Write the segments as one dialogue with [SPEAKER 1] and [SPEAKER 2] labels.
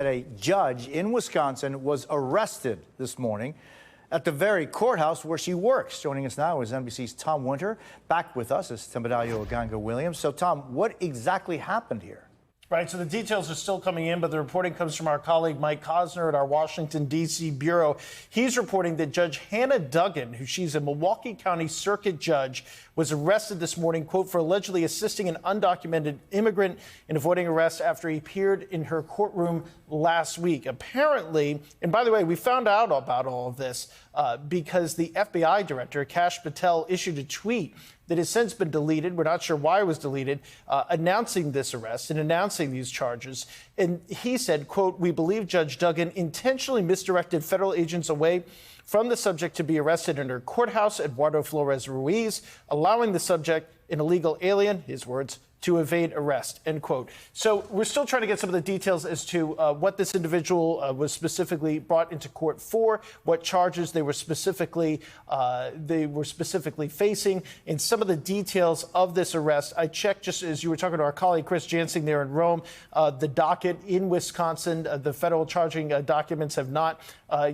[SPEAKER 1] A judge in Wisconsin was arrested this morning at the very courthouse where she works. Joining us now is NBC's Tom Winter. Back with us is Temadayo Oganga-Williams. So, Tom, what exactly happened here?
[SPEAKER 2] Right, so the details are still coming in, but the reporting comes from our colleague Mike Cosner at our Washington, D.C. bureau. He's reporting that Judge Hannah Duggan, who she's a Milwaukee County Circuit judge, was arrested this morning, quote, for allegedly assisting an undocumented immigrant in avoiding arrest after he appeared in her courtroom last week. Apparently, and by the way, we found out about all of this because the FBI director, Kash Patel, issued a tweet that has since been deleted. We're not sure why it was deleted, announcing this arrest and announcing these charges. And he said, quote, "We believe Judge Duggan intentionally misdirected federal agents away from the subject to be arrested in her courthouse, Eduardo Flores Ruiz, allowing the subject, an illegal alien," his words, "to evade arrest," end quote. So we're still trying to get some of the details as to what this individual was specifically brought into court for, what charges they were specifically facing, and some of the details of this arrest. I checked, just as you were talking to our colleague Chris Jansing there in Rome, the docket in Wisconsin, the federal charging documents have not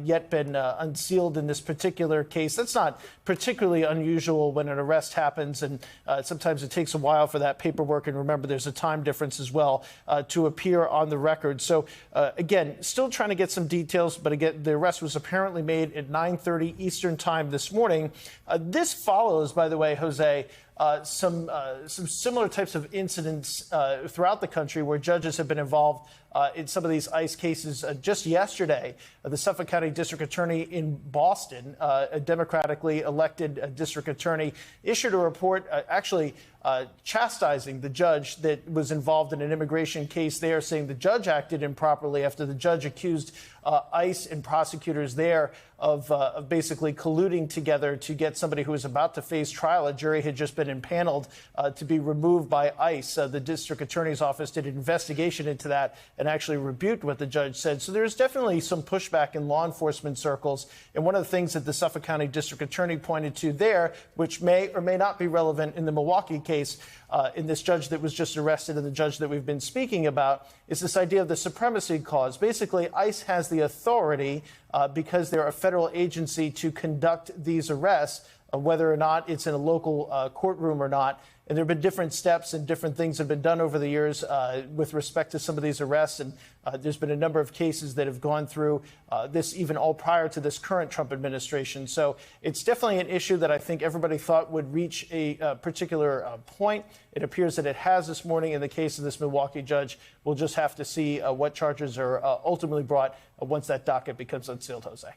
[SPEAKER 2] yet been unsealed in this particular case. That's not particularly unusual when an arrest happens, and sometimes it takes a while for that paperwork. And remember, there's a time difference as well to appear on the record. So, again, still trying to get some details. But again, the arrest was apparently made at 9:30 Eastern time this morning. This follows, by the way, Jose, some similar types of incidents throughout the country where judges have been involved in some of these ICE cases. Just yesterday, the Suffolk County District Attorney in Boston, a democratically elected district attorney, issued a report actually chastising the judge that was involved in an immigration case there, saying the judge acted improperly after the judge accused ICE and prosecutors there of basically colluding together to get somebody who was about to face trial. A jury had just been impaneled to be removed by ICE. The district attorney's office did an investigation into that and actually rebuked what the judge said. So there's definitely some pushback in law enforcement circles. And one of the things that the Suffolk County District Attorney pointed to there, which may or may not be relevant in the Milwaukee case, in this judge that was just arrested and the judge that we've been speaking about, is this idea of the supremacy clause. Basically, ICE has the authority, because they're a federal agency, to conduct these arrests, whether or not it's in a local courtroom or not. And there have been different steps and different things have been done over the years with respect to some of these arrests. And there's been a number of cases that have gone through this even all prior to this current Trump administration. So it's definitely an issue that I think everybody thought would reach a particular point. It appears that it has this morning in the case of this Milwaukee judge. We'll just have to see what charges are ultimately brought once that docket becomes unsealed, Jose.